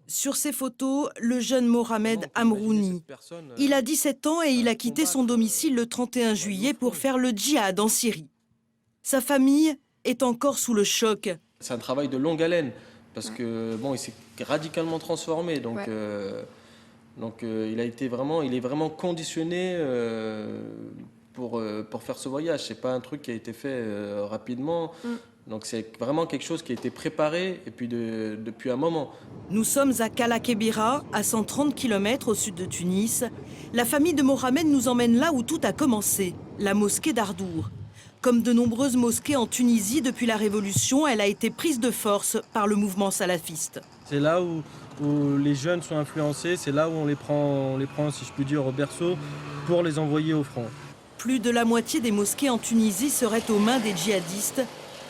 Sur ces photos, le jeune Mohamed Amrouni. Il a 17 ans et il a quitté son domicile le 31 juillet pour faire le djihad en Syrie. Sa famille est encore sous le choc. C'est un travail de longue haleine parce que bon, il s'est radicalement transformé. Donc, il est vraiment conditionné pour faire ce voyage. C'est pas un truc qui a été fait rapidement. Donc c'est vraiment quelque chose qui a été préparé et puis depuis un moment. Nous sommes à Kala Kebira, à 130 km au sud de Tunis. La famille de Mohamed nous emmène là où tout a commencé, la mosquée d'Ardour. Comme de nombreuses mosquées en Tunisie depuis la Révolution, elle a été prise de force par le mouvement salafiste. C'est là où les jeunes sont influencés, c'est là où on les prend, si je puis dire, au berceau pour les envoyer au front. Plus de la moitié des mosquées en Tunisie seraient aux mains des djihadistes,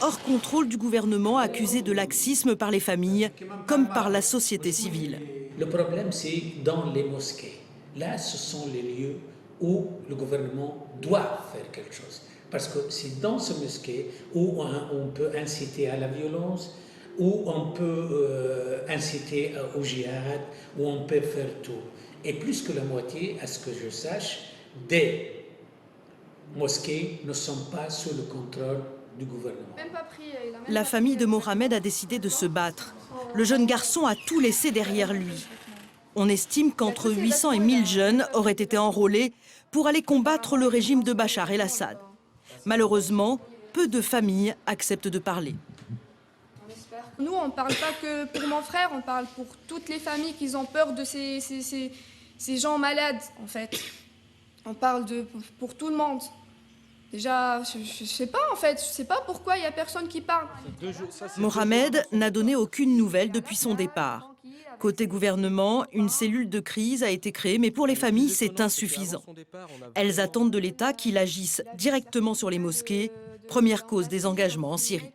hors contrôle du gouvernement, accusé de laxisme par les familles comme par la société civile. Le problème, c'est dans les mosquées. Là, ce sont les lieux où le gouvernement doit faire quelque chose. Parce que c'est dans ce mosquée où on peut inciter à la violence, où on peut inciter au djihad, où on peut faire tout. Et plus que la moitié, à ce que je sache, des mosquées ne sont pas sous le contrôle du gouvernement. La famille de Mohamed a décidé de se battre. Le jeune garçon a tout laissé derrière lui. On estime qu'entre 800 et 1000 jeunes auraient été enrôlés pour aller combattre le régime de Bachar el-Assad. Malheureusement, peu de familles acceptent de parler. Nous, on ne parle pas que pour mon frère, on parle pour toutes les familles qui ont peur de ces gens malades, en fait. On parle pour tout le monde. Déjà, je sais pas, en fait, je sais pas pourquoi il n'y a personne qui parle. Mohamed n'a donné aucune nouvelle depuis son départ. Côté gouvernement, une cellule de crise a été créée, mais pour les familles, c'est insuffisant. Elles attendent de l'État qu'il agisse directement sur les mosquées, première cause des engagements en Syrie.